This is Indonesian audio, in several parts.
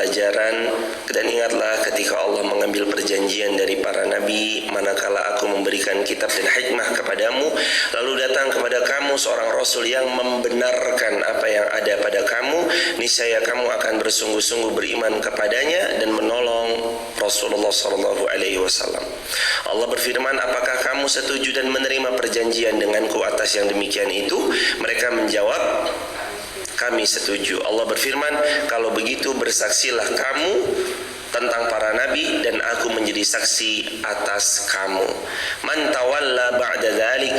pelajaran. Dan ingatlah ketika Allah mengambil perjanjian dari para nabi, manakala aku memberikan kitab dan hikmah kepadamu, lalu datang kepada kamu seorang rasul yang membenarkan apa yang ada pada kamu, niscaya kamu akan bersungguh-sungguh beriman kepadanya dan menolong Rasulullah SAW. Allah berfirman, apakah kamu setuju dan menerima perjanjian denganku atas yang demikian itu? Mereka menjawab, kami setuju. Allah berfirman, kalau begitu bersaksilah kamu tentang para nabi dan aku menjadi saksi atas kamu. Man tawalla ba'da dzalik,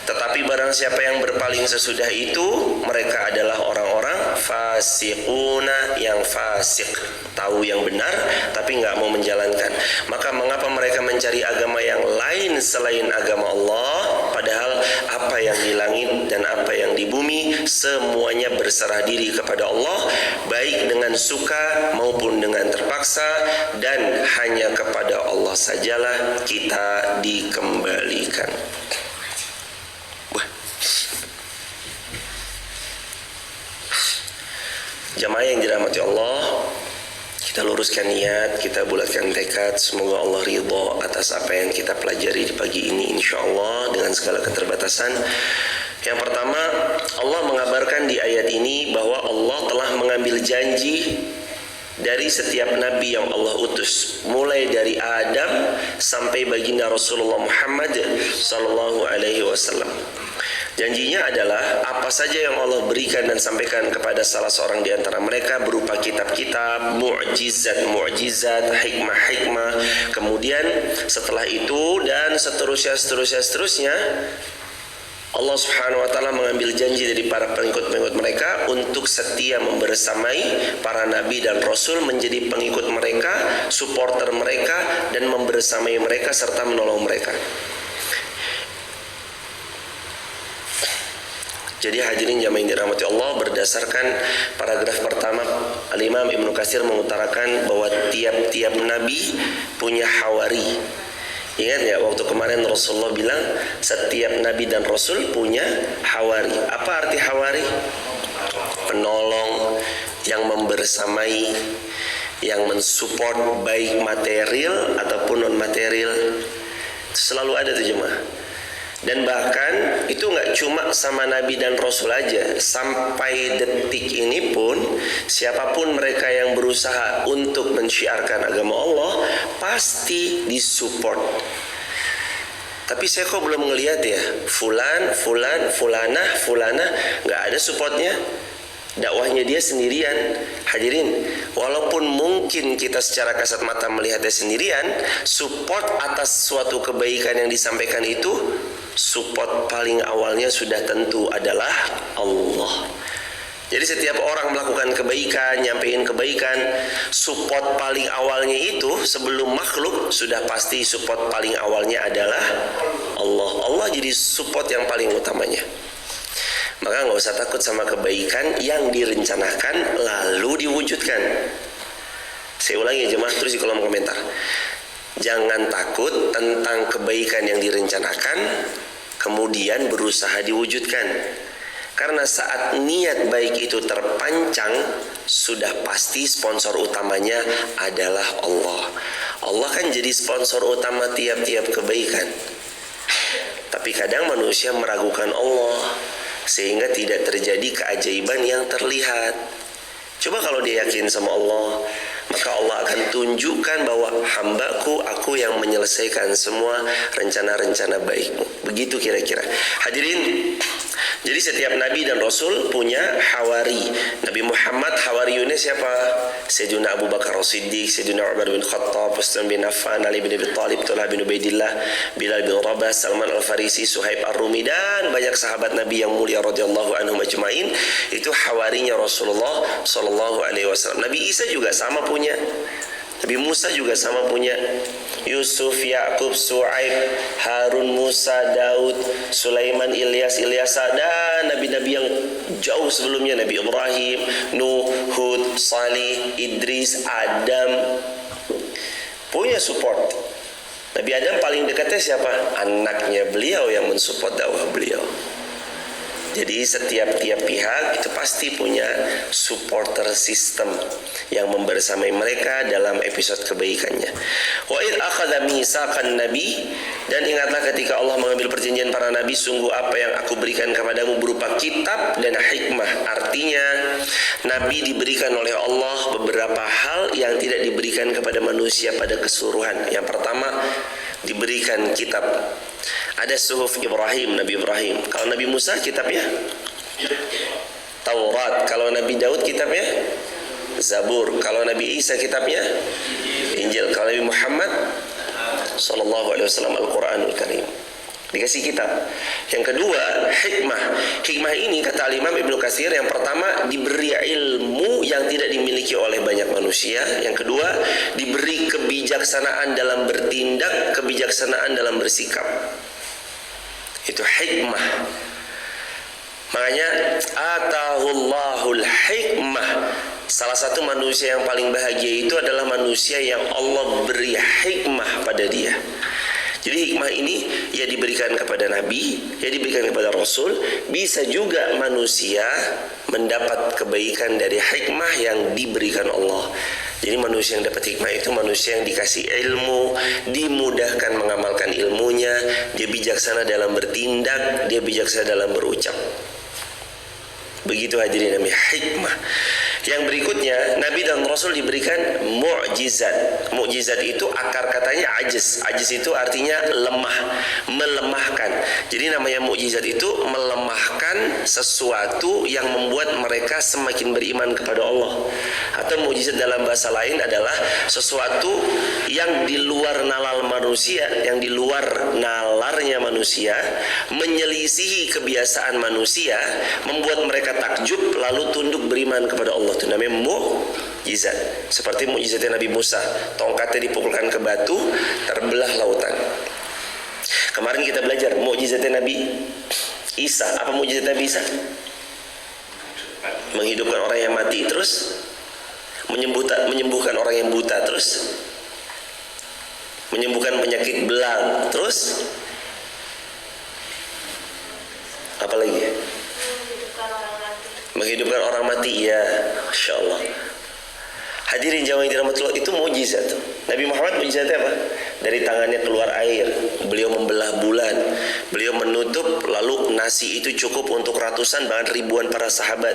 tetapi barang siapa yang berpaling sesudah itu, mereka adalah orang-orang fasiquna, yang fasik, tahu yang benar tapi enggak mau menjalankan. Maka mengapa mereka mencari agama yang lain selain agama Allah, padahal apa yang di langit dan apa yang di bumi semuanya berserah diri kepada Allah, baik dengan suka maupun dengan terpaksa, dan hanya kepada Allah sajalah kita dikembalikan. Jamaah yang dirahmati Allah, kita luruskan niat, kita bulatkan tekad, semoga Allah ridha atas apa yang kita pelajari di pagi ini insyaallah dengan segala keterbatasan. Yang pertama, Allah mengabarkan di ayat ini bahwa Allah telah mengambil janji dari setiap nabi yang Allah utus, mulai dari Adam sampai baginda Rasulullah Muhammad sallallahu alaihi wasallam. Janjinya adalah apa saja yang Allah berikan dan sampaikan kepada salah seorang di antara mereka berupa kitab-kitab, mukjizat, hikmah-hikmah, kemudian setelah itu dan seterusnya Allah Subhanahu wa taala mengambil janji dari para pengikut-pengikut mereka untuk setia membersamai para nabi dan rasul, menjadi pengikut mereka, supporter mereka, dan membersamai mereka serta menolong mereka. Jadi hadirin jamaah yang dirahmati Allah, berdasarkan paragraf pertama, Al-Imam Ibnu Katsir mengutarakan bahwa tiap-tiap nabi punya hawari. Ingat ya, waktu kemarin Rasulullah bilang setiap nabi dan rasul punya hawari. Apa arti hawari? Penolong, yang membersamai, yang mensupport baik material ataupun non material. Selalu ada tuh jemaah. Dan bahkan itu nggak cuma sama nabi dan rasul aja, sampai detik ini pun siapapun mereka yang berusaha untuk mensyiarkan agama Allah pasti disupport. Tapi saya kok belum ngelihat ya, fulanah nggak ada supportnya, dakwahnya dia sendirian. Hadirin, walaupun mungkin kita secara kasat mata melihatnya sendirian, support atas suatu kebaikan yang disampaikan itu, support paling awalnya sudah tentu adalah Allah. Jadi setiap orang melakukan kebaikan, nyampein kebaikan, support paling awalnya itu sebelum makhluk sudah pasti support paling awalnya adalah Allah. Allah jadi support yang paling utamanya. Maka nggak usah takut sama kebaikan yang direncanakan lalu diwujudkan. Saya ulangi ya jemaah, terus di kolom komentar. Jangan takut tentang kebaikan yang direncanakan kemudian berusaha diwujudkan. Karena saat niat baik itu terpancang, sudah pasti sponsor utamanya adalah Allah. Allah kan jadi sponsor utama tiap-tiap kebaikan. Tapi kadang manusia meragukan Allah, sehingga tidak terjadi keajaiban yang terlihat. Coba kalau dia yakin sama Allah, maka Allah akan tunjukkan bahwa hambaku, aku yang menyelesaikan semua rencana-rencana baikmu. Begitu kira-kira. Hadirin, jadi setiap nabi dan rasul punya hawari. Nabi Muhammad hawariyunnya siapa? Sayyidina Abu Bakar As-Siddiq, Sayyidina Umar bin Khattab, Utsman bin Affan, Ali bin Abi Thalib, Talha bin Ubaidillah, Bilal bin Rabah, Salman Al-Farisi, Suhaib Ar-Rumi, dan banyak sahabat Nabi yang mulia radhiyallahu anhum ajmain. Itu hawarinya Rasulullah sallallahu alaihi wasallam. Nabi Isa juga sama punya. Nabi Musa juga sama punya. Yusuf, Yakub, Su'aib, Harun, Musa, Daud, Sulaiman, Ilyas, Ilyasa, dan nabi-nabi yang jauh sebelumnya, Nabi Ibrahim, Nuh, Hud, Salih, Idris, Adam, punya support. Nabi Adam paling dekatnya siapa? Anaknya beliau yang mensupport dakwah beliau. Jadi setiap pihak itu pasti punya supporter system yang membersamai mereka dalam episode kebaikannya. Wa id akhadha mitsaqan nabi, dan ingatlah ketika Allah mengambil perjanjian para nabi, sungguh apa yang aku berikan kepadamu berupa kitab dan hikmah. Artinya nabi diberikan oleh Allah beberapa hal yang tidak diberikan kepada manusia pada keseluruhan. Yang pertama, diberikan kitab. Ada suhuf Ibrahim, Nabi Ibrahim. Kalau Nabi Musa kitabnya Taurat. Kalau Nabi Daud kitabnya Zabur. Kalau Nabi Isa kitabnya Injil. Kalau Nabi Muhammad sallallahu alaihi wasallam Al-Quranul Karim. Dikasih kitab. Yang kedua, hikmah. Hikmah ini kata Imam Ibnu Katsir, yang pertama diberi ilmu yang tidak dimiliki oleh banyak manusia. Yang kedua, diberi kebijaksanaan dalam bertindak, kebijaksanaan dalam bersikap. Itu hikmah. Makanya atahullahul hikmah. Salah satu manusia yang paling bahagia itu adalah manusia yang Allah beri hikmah pada dia. Jadi hikmah ini ya diberikan kepada Nabi, ya diberikan kepada Rasul. Bisa juga manusia mendapat kebaikan dari hikmah yang diberikan Allah. Jadi manusia yang dapat hikmah itu manusia yang dikasih ilmu, dimudahkan mengamalkan ilmunya, dia bijaksana dalam bertindak, dia bijaksana dalam berucap. Begitu hadirin namanya hikmah. Yang berikutnya, Nabi dan Rasul diberikan mu'jizat. Mu'jizat itu akar katanya ajiz. Ajiz itu artinya lemah, melemahkan. Jadi namanya mu'jizat itu melemahkan sesuatu yang membuat mereka semakin beriman kepada Allah. Atau mu'jizat dalam bahasa lain adalah sesuatu yang di luar nalar manusia, yang di luar nalarnya manusia, menyelisihi kebiasaan manusia, membuat mereka takjub lalu tunduk beriman kepada Allah. Itu namanya mukjizat. Seperti mukjizatnya Nabi Musa, tongkatnya dipukulkan ke batu, terbelah lautan. Kemarin kita belajar mukjizatnya Nabi Isa. Apa mukjizat Nabi Isa? Menghidupkan orang yang mati, terus menyembuhkan orang yang buta, terus menyembuhkan penyakit belang, terus apa lagi? Menghidupkan orang mati, ya, Masya Allah. Hadirin jamaah yang dirahmati Allah, itu mukjizat. Nabi Muhammad mukjizatnya apa? Dari tangannya keluar air, beliau membelah bulan, beliau menutup, lalu nasi itu cukup untuk ratusan bahkan ribuan para sahabat.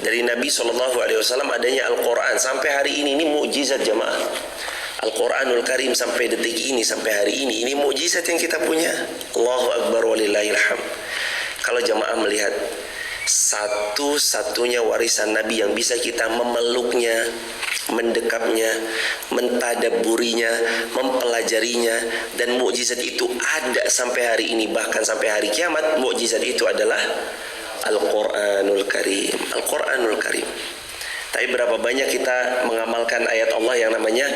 Dari Nabi SAW adanya Al-Quran sampai hari ini mukjizat jamaah. Al-Quranul Karim sampai detik ini, sampai hari ini mukjizat yang kita punya. Allahu Akbar walillahil hamd. Kalau jamaah melihat satu-satunya warisan Nabi yang bisa kita memeluknya, mendekapnya, mentadaburinya, mempelajarinya, dan mukjizat itu ada sampai hari ini, bahkan sampai hari kiamat. Mukjizat itu adalah Al-Quranul Karim. Al-Quranul Karim. Tapi berapa banyak kita mengamalkan ayat Allah yang namanya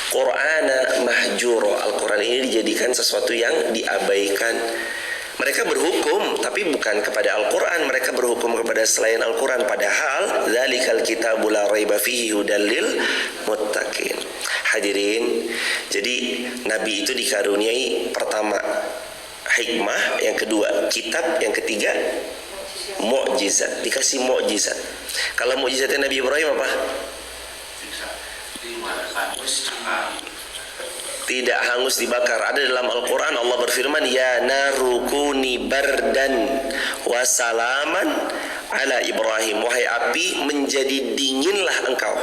Qur'ana mahjuro. Al-Quran ini dijadikan sesuatu yang diabaikan. Mereka berhukum, tapi bukan kepada Al-Quran. Mereka berhukum kepada selain Al-Quran. Padahal dzalikal kitabul la raiba fihi hudal lil muttaqin. Hadirin, jadi Nabi itu dikaruniai pertama hikmah, yang kedua kitab, yang ketiga mukjizat. Dikasih mukjizat. Kalau mukjizatnya Nabi Ibrahim apa? Tidak hangus dibakar. Ada dalam Al-Quran Allah berfirman, ya narukuni bardan wa salaman ala Ibrahim. Wahai api, menjadi dinginlah engkau.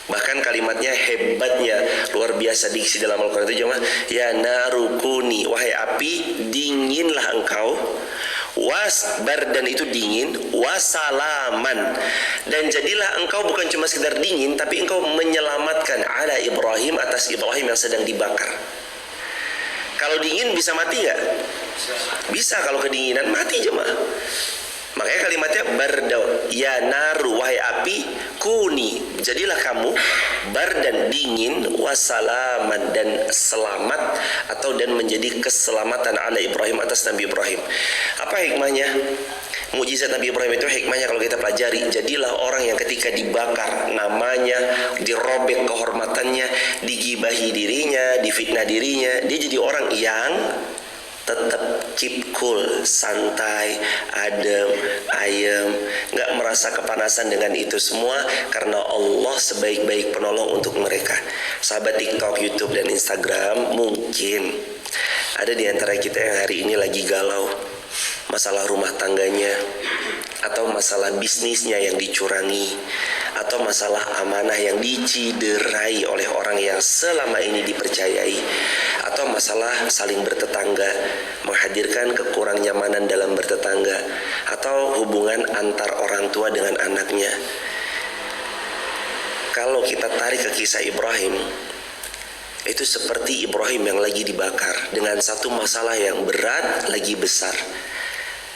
Bahkan kalimatnya hebatnya luar biasa diksi dalam Al-Quran itu jemaah. Ya narukuni, wahai api, dinginlah engkau. Bardan itu dingin, wasalaman, dan jadilah engkau bukan cuma sekedar dingin, tapi engkau menyelamatkan ala Ibrahim, atas Ibrahim yang sedang dibakar. Kalau dingin bisa mati nggak? Bisa. Kalau kedinginan mati jemaah. Makanya kalimatnya bardau, ya naru, wahai api, kuni, jadilah kamu bardan, dingin, wasalaman, dan selamat, atau dan menjadi keselamatan ala Ibrahim, atas Nabi Ibrahim. Apa hikmahnya? Mukjizat Nabi Ibrahim itu hikmahnya kalau kita pelajari, jadilah orang yang ketika dibakar namanya, dirobek kehormatannya, digibahi dirinya, difitnah dirinya, dia jadi orang yang tetap keep cool, santai, adem, ayem, nggak merasa kepanasan dengan itu semua, karena Allah sebaik-baik penolong untuk mereka. Sahabat TikTok, YouTube, dan Instagram, mungkin ada di antara kita yang hari ini lagi galau masalah rumah tangganya, atau masalah bisnisnya yang dicurangi, atau masalah amanah yang diciderai oleh orang yang selama ini dipercayai, atau masalah saling bertetangga, menghadirkan kekurang nyamanan dalam bertetangga, atau hubungan antar orang tua dengan anaknya. Kalau kita tarik ke kisah Ibrahim, itu seperti Ibrahim yang lagi dibakar dengan satu masalah yang berat lagi besar.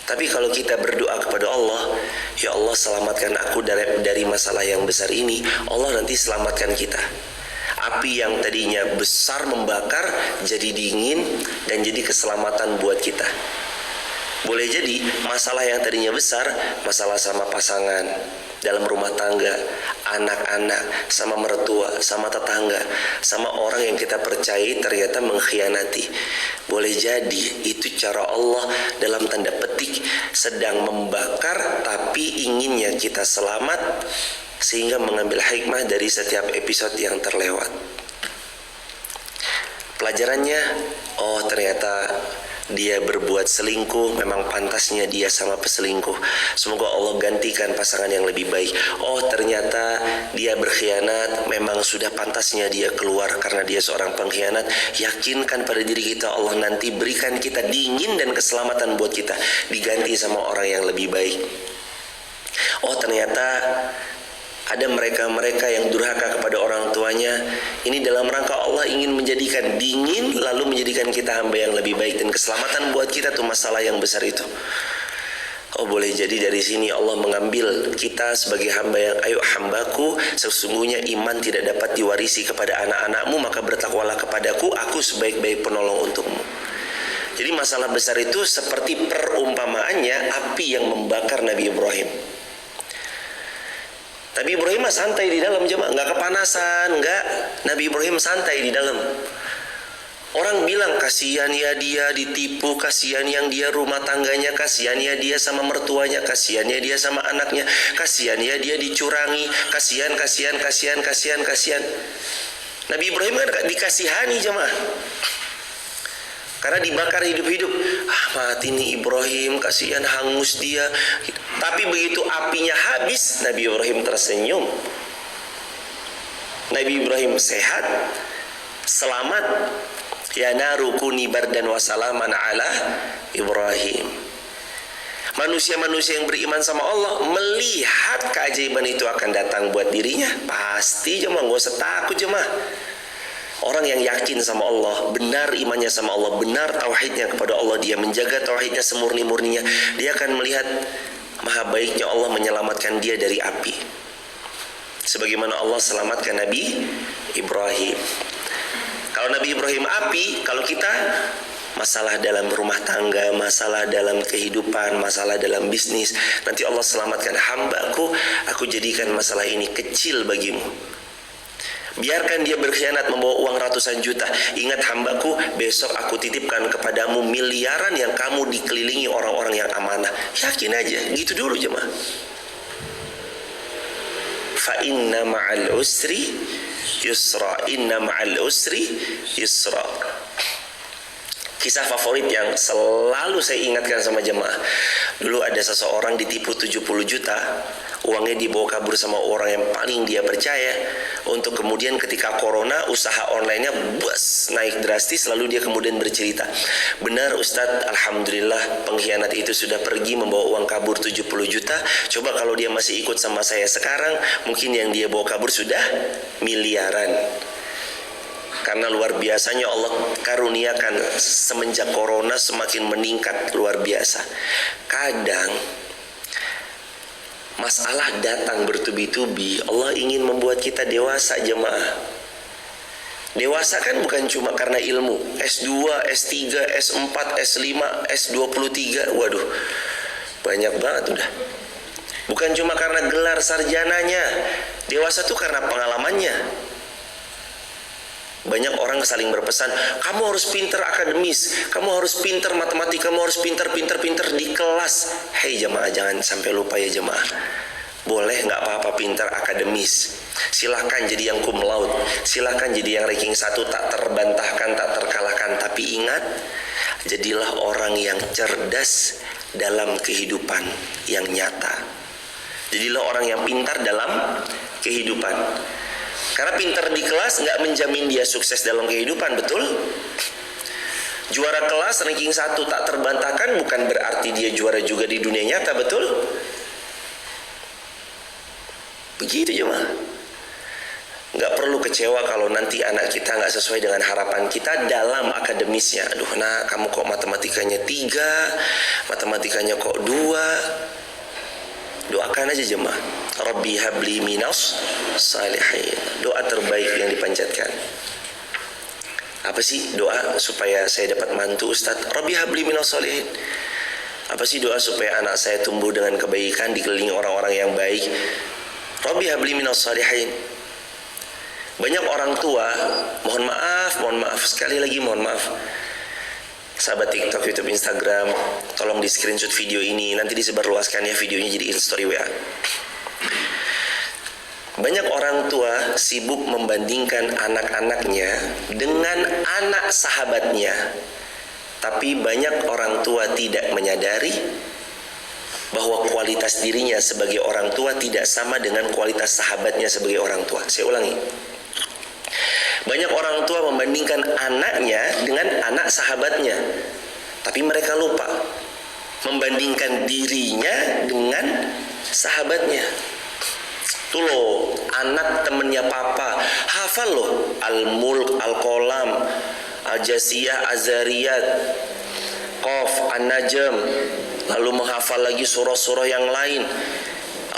Tapi kalau kita berdoa kepada Allah, ya Allah selamatkan aku dari masalah yang besar ini, Allah nanti selamatkan kita. Api yang tadinya besar membakar jadi dingin dan jadi keselamatan buat kita. Boleh jadi masalah yang tadinya besar, masalah sama pasangan, dalam rumah tangga, anak-anak, sama mertua, sama tetangga, sama orang yang kita percayai ternyata mengkhianati. Boleh jadi itu cara Allah dalam tanda petik sedang membakar, tapi inginnya kita selamat, sehingga mengambil hikmah dari setiap episode yang terlewat. Pelajarannya, oh ternyata dia berbuat selingkuh, memang pantasnya dia sama peselingkuh. Semoga Allah gantikan pasangan yang lebih baik. Oh ternyata dia berkhianat, memang sudah pantasnya dia keluar karena dia seorang pengkhianat. Yakinkan pada diri kita, Allah nanti berikan kita dingin dan keselamatan buat kita, diganti sama orang yang lebih baik. Oh ternyata ada mereka-mereka yang durhaka kepada orang tuanya. Ini dalam rangka Allah ingin menjadikan dingin, lalu menjadikan kita hamba yang lebih baik, dan keselamatan buat kita tuh masalah yang besar itu. Oh boleh jadi dari sini Allah mengambil kita sebagai hamba yang, ayo hambaku, sesungguhnya iman tidak dapat diwarisi kepada anak-anakmu, maka bertakwalah kepadaku, aku sebaik-baik penolong untukmu. Jadi masalah besar itu seperti perumpamaannya api yang membakar Nabi Ibrahim. Nabi Ibrahim santai di dalam, jemaah, nggak kepanasan, nggak. Nabi Ibrahim santai di dalam. Orang bilang kasihan ya dia ditipu, kasihan yang dia rumah tangganya, kasihan ya dia sama mertuanya, kasihan ya dia sama anaknya, kasihan ya dia dicurangi, kasihan. Nabi Ibrahim kan dikasihani, jemaah, karena dibakar hidup-hidup. Mati nih Ibrahim, kasihan, hangus dia. Tapi begitu apinya habis, Nabi Ibrahim tersenyum. Nabi Ibrahim sehat, selamat. Ya naru kuni bardan wa salaman ala Ibrahim. Manusia-manusia yang beriman sama Allah melihat keajaiban itu akan datang buat dirinya. Pasti jemaah, gak usah takut jemaah. Orang yang yakin sama Allah, benar imannya sama Allah, benar tauhidnya kepada Allah, dia menjaga tauhidnya semurni-murninya, dia akan melihat maha baiknya Allah menyelamatkan dia dari api, sebagaimana Allah selamatkan Nabi Ibrahim. Kalau Nabi Ibrahim api, kalau kita masalah dalam rumah tangga, masalah dalam kehidupan, masalah dalam bisnis, nanti Allah selamatkan hambaku, aku jadikan masalah ini kecil bagimu. Biarkan dia berkhianat membawa uang ratusan juta. Ingat hambaku, besok aku titipkan kepadamu miliaran yang kamu dikelilingi orang-orang yang amanah. Yakin aja, gitu dulu jemaah. Fa inna ma'al usri yusra, inna ma'al usri yusra. Kisah favorit yang selalu saya ingatkan sama jemaah. Dulu ada seseorang ditipu 70 juta. Uangnya dibawa kabur sama orang yang paling dia percaya. Untuk kemudian ketika corona, usaha online-nya bus naik drastis. Lalu dia kemudian bercerita, benar Ustadz, alhamdulillah pengkhianat itu sudah pergi membawa uang kabur 70 juta. Coba kalau dia masih ikut sama saya sekarang, mungkin yang dia bawa kabur sudah miliaran. Karena luar biasanya Allah karuniakan semenjak corona semakin meningkat luar biasa. Kadang masalah datang bertubi-tubi, Allah ingin membuat kita dewasa jemaah. Dewasa kan bukan cuma karena ilmu, S2, S3, S4, S5, S23, waduh banyak banget udah. Bukan cuma karena gelar sarjananya, dewasa tuh karena pengalamannya. Banyak orang saling berpesan, kamu harus pinter akademis, kamu harus pinter matematika, kamu harus pinter di kelas. Hei jemaah, jangan sampai lupa ya jemaah. Boleh nggak apa-apa pinter akademis, silahkan jadi yang cum laude, silahkan jadi yang ranking 1, tak terbantahkan, tak terkalahkan. Tapi ingat, jadilah orang yang cerdas dalam kehidupan yang nyata. Jadilah orang yang pintar dalam kehidupan. Karena pintar di kelas nggak menjamin dia sukses dalam kehidupan, betul? Juara kelas ranking 1 tak terbantahkan bukan berarti dia juara juga di dunia nyata, betul? Begitu jemaah. Nggak perlu kecewa kalau nanti anak kita nggak sesuai dengan harapan kita dalam akademisnya. Aduh nak, kamu kok matematikanya 3, matematikanya kok 2. Doakan aja jemaah, Rabbi habli minas salihin. Doa terbaik yang dipanjatkan. Apa sih doa supaya saya dapat mantu Ustaz? Rabbi habli minas salihin. Apa sih doa supaya anak saya tumbuh dengan kebaikan, dikelilingi orang-orang yang baik? Rabbi habli minas salihin. Banyak orang tua, mohon maaf sekali lagi, mohon maaf. Sahabat TikTok, YouTube, Instagram, tolong di screenshot video ini, nanti disebarluaskan ya videonya jadi story WA. Banyak orang tua sibuk membandingkan anak-anaknya dengan anak sahabatnya. Tapi banyak orang tua tidak menyadari bahwa kualitas dirinya sebagai orang tua tidak sama dengan kualitas sahabatnya sebagai orang tua. Saya ulangi. Banyak orang tua membandingkan anaknya dengan anak sahabatnya, tapi mereka lupa membandingkan dirinya dengan sahabatnya. Tuh loh, anak temennya papa hafal loh Al-Mulk, Al-Qalam, Al-Jasiyah, Az-Zariyat, Qaf, An-Najm, lalu menghafal lagi surah-surah yang lain,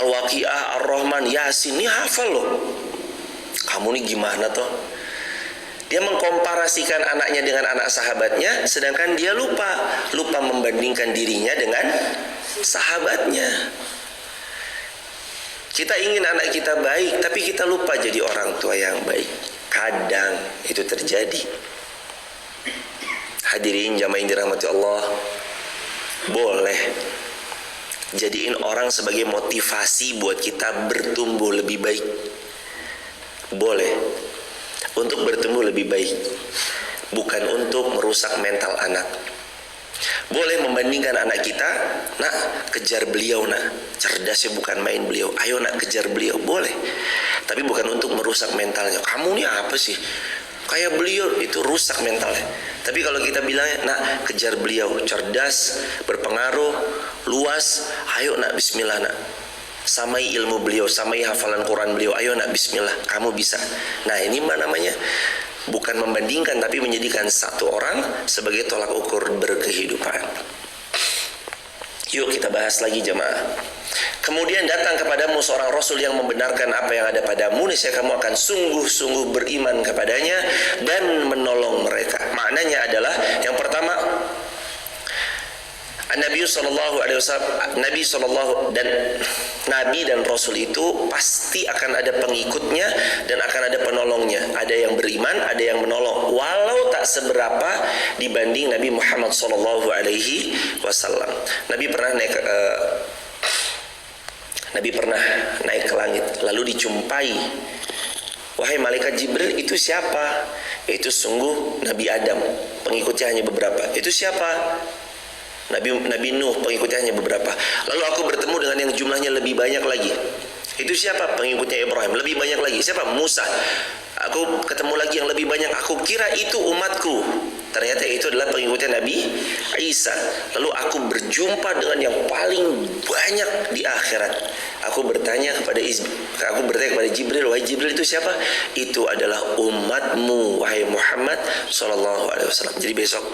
Al-Waqiah, Ar-Rahman, Yasin. Ini hafal loh. Kamu nih gimana toh? Dia mengkomparasikan anaknya dengan anak sahabatnya, sedangkan dia lupa membandingkan dirinya dengan sahabatnya. Kita ingin anak kita baik, tapi kita lupa jadi orang tua yang baik. Kadang itu terjadi. Hadirin jamaah yang dirahmati Allah, boleh jadiin orang sebagai motivasi buat kita bertumbuh lebih baik. Boleh untuk bertumbuh lebih baik, bukan untuk merusak mental anak. Boleh membandingkan anak kita, nak kejar beliau nak, cerdasnya bukan main beliau, ayo nak kejar beliau, boleh. Tapi bukan untuk merusak mentalnya. Kamu nih apa sih? Kayak beliau, itu rusak mentalnya. Tapi kalau kita bilangnya, nak kejar beliau, cerdas, berpengaruh, luas, ayo nak bismillah nak. Samai ilmu beliau, samai hafalan Quran beliau, ayo nak bismillah, kamu bisa. Nah ini namanya bukan membandingkan, tapi menjadikan satu orang sebagai tolak ukur berkehidupan. Yuk kita bahas lagi jemaah. Kemudian datang kepadamu seorang Rasul yang membenarkan apa yang ada padamu, niscaya kamu akan sungguh-sungguh beriman kepadanya dan menolong mereka. Maknanya adalah yang pertama, Nabi SAW dan Nabi dan Rasul itu pasti akan ada pengikutnya dan akan ada penolongnya. Ada yang beriman, ada yang menolong, walau tak seberapa dibanding Nabi Muhammad SAW. Nabi pernah naik ke langit, lalu dijumpai, wahai malaikat Jibril, itu siapa? Itu sungguh Nabi Adam, pengikutnya hanya beberapa. Itu siapa? Nabi Nuh, pengikutnya hanya beberapa. Lalu aku bertemu dengan yang jumlahnya lebih banyak lagi. Itu siapa? Pengikutnya Ibrahim, lebih banyak lagi. Siapa? Musa. Aku ketemu lagi yang lebih banyak. Aku kira itu umatku, ternyata itu adalah pengikutnya Nabi Isa. Lalu aku berjumpa dengan yang paling banyak di akhirat. Aku bertanya kepada Jibril, wahai Jibril, itu siapa? Itu adalah umatmu, wahai Muhammad SAW. Jadi besok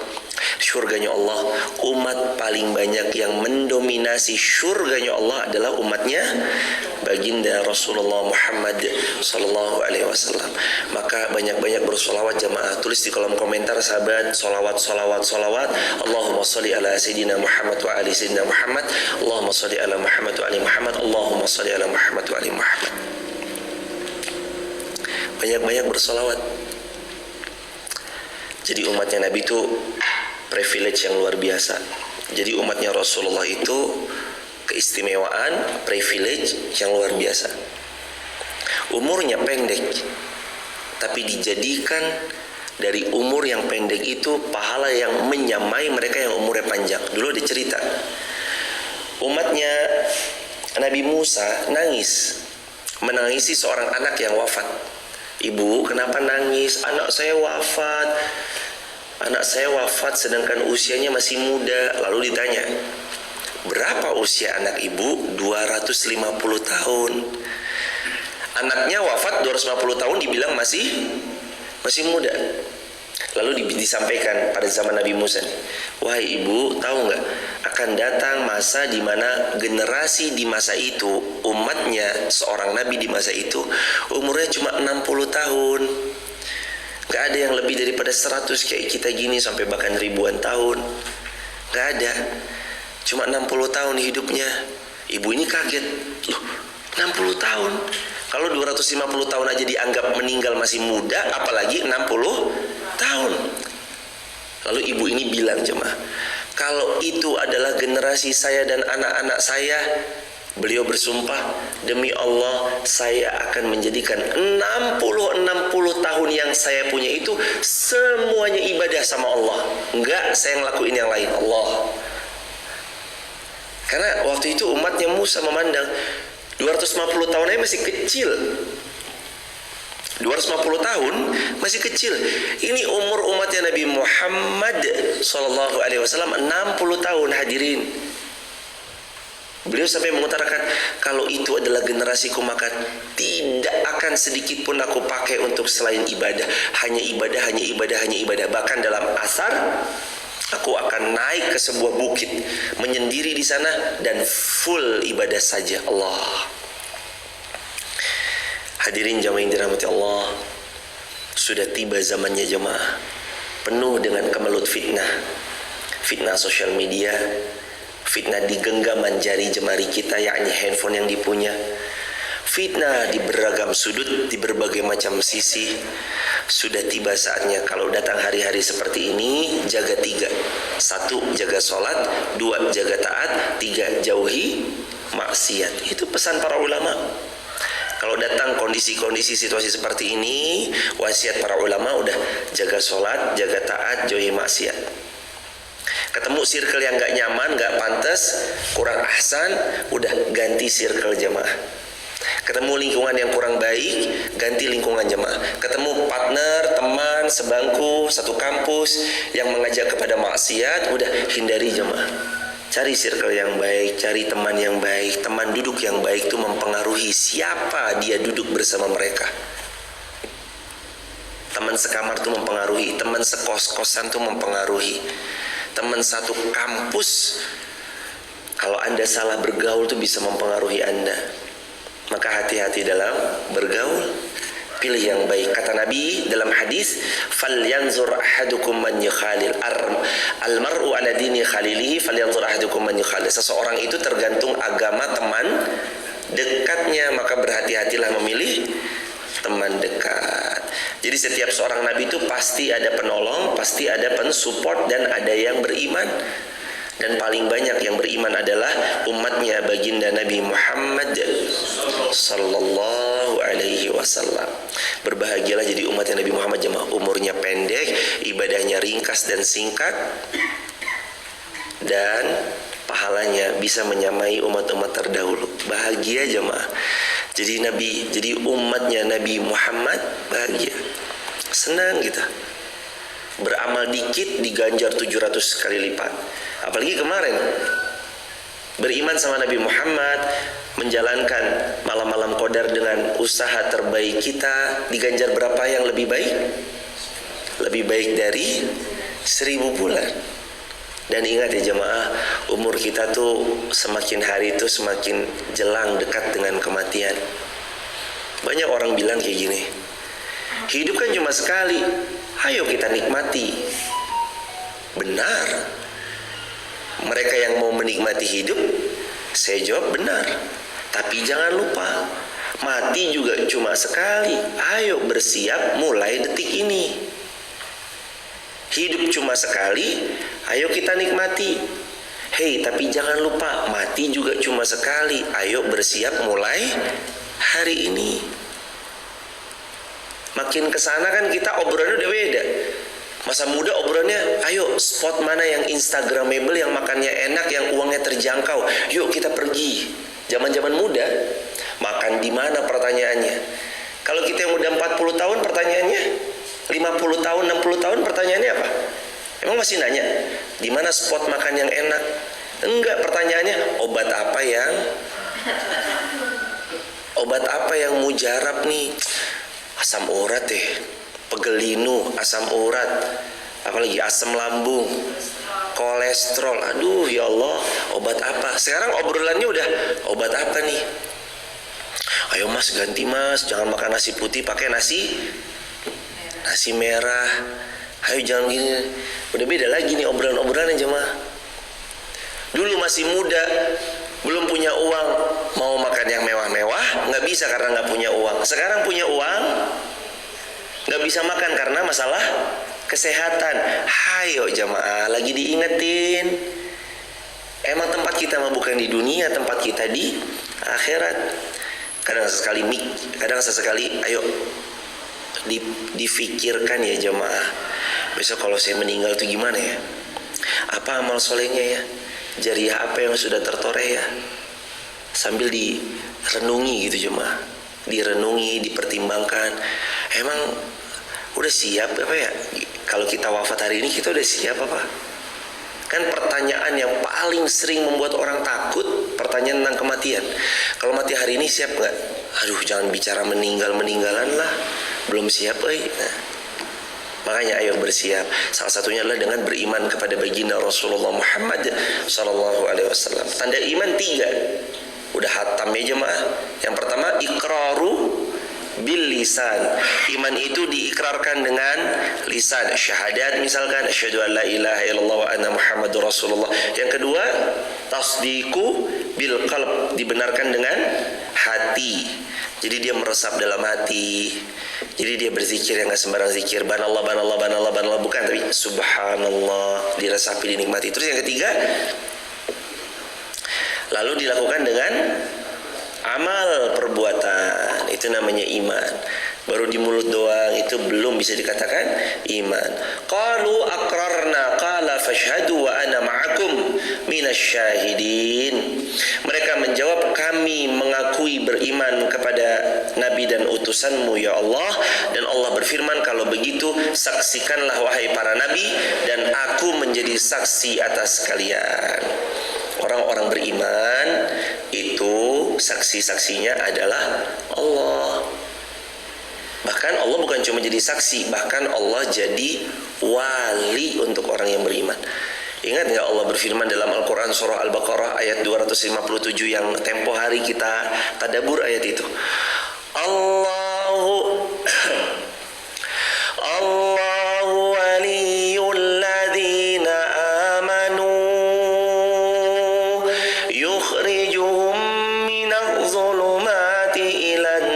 syurganya Allah, umat paling banyak yang mendominasi syurganya Allah adalah umatnya baginda Rasulullah Muhammad SAW. Maka banyak-banyak bersolawat jamaah. Tulis di kolom komentar sahabat, solawat. Allahumma salli ala Sayyidina Muhammad wa ali Sayyidina Muhammad. Allahumma salli ala Muhammad wa ali Muhammad. Allahumma salli ala Muhammad wa ali Muhammad. Banyak-banyak bersolawat. Jadi umatnya Nabi itu privilege yang luar biasa. Jadi umatnya Rasulullah itu keistimewaan, privilege yang luar biasa. Umurnya pendek, tapi dijadikan dari umur yang pendek itu pahala yang menyamai mereka yang umurnya panjang. Dulu ada cerita, umatnya Nabi Musa nangis, menangisi seorang anak yang wafat. Ibu, kenapa nangis? Anak saya wafat. Anak saya wafat sedangkan usianya masih muda. Lalu ditanya, berapa usia anak ibu? 250 tahun. Anaknya wafat 250 tahun dibilang masih muda. Lalu disampaikan pada zaman Nabi Musa, wahai ibu, tahu nggak, akan datang masa di mana generasi di masa itu, umatnya seorang nabi di masa itu umurnya cuma 60 tahun. Nggak ada yang lebih daripada 100 kayak kita gini, sampai bahkan ribuan tahun. Nggak ada, cuma 60 tahun hidupnya. Ibu ini kaget, loh 60 tahun? Kalau 250 tahun aja dianggap meninggal masih muda, apalagi 60 tahun. Lalu ibu ini bilang, jemaah, kalau itu adalah generasi saya dan anak-anak saya, beliau bersumpah, demi Allah saya akan menjadikan 60 tahun yang saya punya itu semuanya ibadah sama Allah. Enggak saya ngelakuin yang lain, Allah. Karena waktu itu umatnya Musa memandang 250 tahun aja masih kecil. 250 tahun masih kecil. Ini umur umatnya Nabi Muhammad sallallahu alaihi wasallam 60 tahun, hadirin. Beliau sampai mengutarakan, kalau itu adalah generasiku maka tidak akan sedikit pun aku pakai untuk selain ibadah. Hanya ibadah, hanya ibadah, hanya ibadah. Bahkan dalam asar, aku akan naik ke sebuah bukit, menyendiri di sana dan full ibadah saja Allah. Hadirin jamaah yang dirahmati Allah, sudah tiba zamannya jemaah, penuh dengan kemelut fitnah. Fitnah sosial media, fitnah di genggaman jari jemari kita, yakni handphone yang dipunya. Fitnah di beragam sudut, di berbagai macam sisi. Sudah tiba saatnya kalau datang hari-hari seperti ini, jaga 3. 1, jaga sholat. 2, jaga taat. 3, jauhi maksiat. Itu pesan para ulama. Kalau datang kondisi-kondisi situasi seperti ini, wasiat para ulama udah jaga sholat, jaga taat, jauhi maksiat. Ketemu circle yang gak nyaman, gak pantas, kurang ahsan, udah ganti circle jemaah. Ketemu lingkungan yang kurang baik, ganti lingkungan jemaah. Ketemu partner, teman, sebangku, satu kampus yang mengajak kepada maksiat, udah hindari jemaah. Cari circle yang baik, cari teman yang baik. Teman duduk yang baik itu mempengaruhi siapa dia duduk bersama mereka. Teman sekamar itu mempengaruhi, teman sekos-kosan itu mempengaruhi, teman satu kampus, kalau Anda salah bergaul itu bisa mempengaruhi Anda. Maka hati-hati dalam bergaul. Pilih yang baik. Kata Nabi dalam hadis, falyanzur ahadukum man yukhalil, almar'u ala dini khalilihi falyanzur ahadukum man yukhalil. Seseorang itu tergantung agama teman dekatnya, maka berhati-hatilah memilih teman dekat. Jadi setiap seorang nabi itu pasti ada penolong, pasti ada pensupport, dan ada yang beriman. Dan paling banyak yang beriman adalah umatnya baginda Nabi Muhammad sallallahu alaihi wasallam. Berbahagialah jadi umatnya Nabi Muhammad jemaah. Umurnya pendek, ibadahnya ringkas dan singkat, dan pahalanya bisa menyamai umat-umat terdahulu. Bahagia jemaah. Jadi umatnya Nabi Muhammad bahagia. Senang kita. Beramal dikit diganjar 700 kali lipat. Apalagi kemarin beriman sama Nabi Muhammad, menjalankan malam-malam qadar dengan usaha terbaik kita, diganjar berapa yang lebih baik? Lebih baik dari 1000 bulan. Dan ingat ya jemaah, umur kita tuh semakin hari itu semakin jelang dekat dengan kematian. Banyak orang bilang kayak gini, hidup kan cuma sekali, ayo kita nikmati. Benar. Mereka yang mau menikmati hidup, saya jawab benar. Tapi jangan lupa, mati juga cuma sekali. Ayo bersiap mulai detik ini. Hidup cuma sekali, ayo kita nikmati. Hei, tapi jangan lupa, mati juga cuma sekali. Ayo bersiap mulai hari ini. Makin kesana kan kita obrolannya udah beda. Masa muda obrolannya, ayo spot mana yang instagramable, yang makannya enak, yang uangnya terjangkau. Yuk kita pergi. Zaman-zaman muda, makan di mana pertanyaannya. Kalau kita yang udah 40 tahun pertanyaannya, 50 tahun, 60 tahun pertanyaannya apa? Emang masih nanya, di mana spot makan yang enak? Enggak, pertanyaannya obat apa yang mujarab nih? Asam urat deh, pegel linu, asam urat, apalagi asam lambung, kolesterol. Aduh ya Allah, obat apa? Sekarang obrolannya udah obat apa nih? Ayo mas, ganti mas, jangan makan nasi putih, pakai nasi merah. Ayo jangan gini. Udah beda lagi nih obrolan-obrolan jemaah. Dulu masih muda, belum punya uang, mau makan yang mewah-mewah, nggak bisa karena nggak punya uang. Sekarang punya uang, nggak bisa makan karena masalah kesehatan. Hayo jemaah, lagi diingetin. Emang tempat kita mah bukan di dunia, tempat kita di akhirat. Kadang sesekali, ayo difikirkan ya jemaah. Besok kalau saya meninggal itu gimana ya? Apa amal solehnya ya? Jariah apa yang sudah tertoreh ya? Sambil direnungi gitu jemaah. Direnungi, dipertimbangkan. Emang udah siap apa ya? Kalau kita wafat hari ini, kita udah siap apa? Kan pertanyaan yang paling sering membuat orang takut, pertanyaan tentang kematian. Kalau mati hari ini siap nggak? Aduh, jangan bicara meninggalan lah, belum siap. Nah, makanya ayo bersiap. Salah satunya adalah dengan beriman kepada baginda Rasulullah Muhammad SAW. Tanda iman 3. Udah hatam ya jemaah. Yang pertama, iqraru bil lisan. Iman itu diikrarkan dengan lisan, syahadat misalkan, asyhadu an la ilaha illallah wa anna muhammadur rasulullah. Yang kedua, tasdiqu bil qalb, dibenarkan dengan hati. Jadi dia meresap dalam hati. Jadi dia berzikir yang gak sembarang zikir, banallah, bukan, tapi subhanallah, diresapi, dinikmati. Terus yang ketiga, lalu dilakukan dengan amal perbuatan. Itu namanya iman. Baru di mulut doang itu belum bisa dikatakan iman. Qalu aqrarna qala fashhadu wa ana ma'akum minasyahidin. Mereka menjawab, kami mengakui beriman kepada nabi dan utusanmu ya Allah. Dan Allah berfirman, kalau begitu saksikanlah wahai para nabi, dan aku menjadi saksi atas kalian. Orang-orang beriman itu saksi-saksinya adalah Allah. Bahkan Allah bukan cuma jadi saksi, bahkan Allah jadi wali untuk orang yang beriman. Ingat nggak Allah berfirman dalam Al-Quran surah Al-Baqarah ayat 257 yang tempo hari kita tadabbur ayat itu. Allahu waliyul ladzina amanu yukhrijuhum minadh dhulumati ilan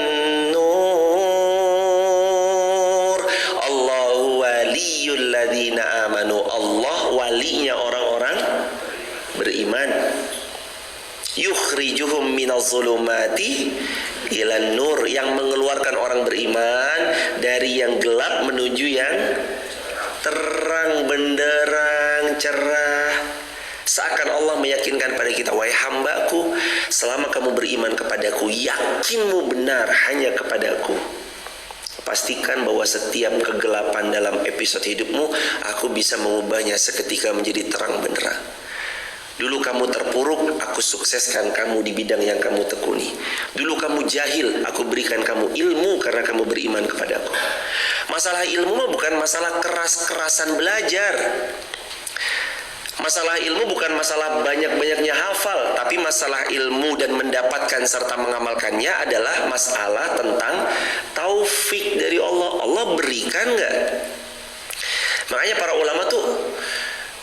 nur. Allahu waliyul ladzina amanu. Allah walinya orang-orang beriman. Yukhrijuhum minadh dhulumati ilan nur, yang mengeluarkan orang beriman dari yang gelap menuju yang terang benderang, cerah. Seakan Allah meyakinkan pada kita, wahai hambaku, selama kamu beriman kepadaku, yakinmu benar hanya kepadaku. Pastikan bahwa setiap kegelapan dalam episode hidupmu, aku bisa mengubahnya seketika menjadi terang benderang. Dulu kamu terpuruk, aku sukseskan kamu di bidang yang kamu tekuni. Dulu kamu jahil, aku berikan kamu ilmu karena kamu beriman kepadaku. Masalah ilmu bukan masalah keras-kerasan belajar. Masalah ilmu bukan masalah banyak-banyaknya hafal, tapi masalah ilmu dan mendapatkan serta mengamalkannya adalah masalah tentang taufik dari Allah. Allah berikan nggak? Makanya para ulama tuh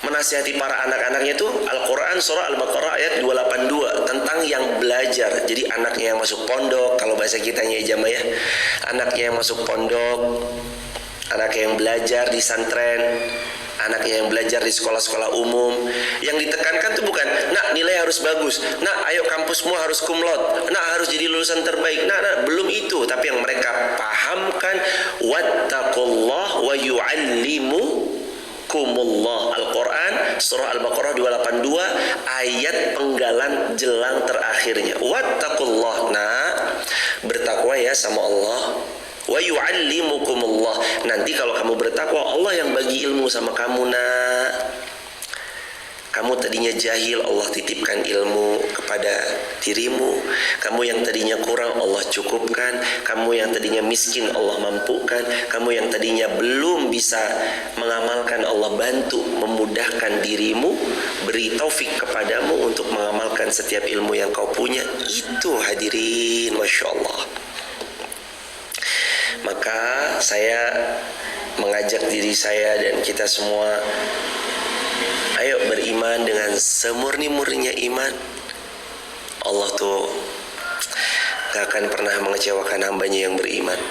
menasihati para anak-anaknya tuh Al-Quran surah Al-Baqarah ayat 282 tentang yang belajar. Jadi anaknya yang masuk pondok, kalau bahasa kitanya jamaah ya, anaknya yang masuk pondok, anaknya yang belajar di santren, anaknya yang belajar di sekolah-sekolah umum. Yang ditekankan tuh bukan, nak nilai harus bagus, nak ayo kampusmu harus cum laude, nak harus jadi lulusan terbaik, nak belum itu. Tapi yang mereka pahamkan, wattaqullah wa yu'allimukumullah. Al-Quran surah Al-Baqarah 282 ayat penggalan jelang terakhirnya. Wattaqullah, nak bertakwa ya sama Allah. Wa yu'allimukumullah, nanti kalau kamu bertakwa Allah yang bagi ilmu sama kamu, nak. Kamu tadinya jahil, Allah titipkan ilmu kepada dirimu. Kamu yang tadinya kurang, Allah cukupkan. Kamu yang tadinya miskin, Allah mampukan. Kamu yang tadinya belum bisa mengamalkan, Allah bantu memudahkan dirimu, beri taufik kepadamu untuk mengamalkan setiap ilmu yang kau punya. Itu hadirin, Masya Allah. Maka saya mengajak diri saya dan kita semua, ayo beriman dengan semurni-murninya iman. Allah tuh gak akan pernah mengecewakan hambanya yang beriman.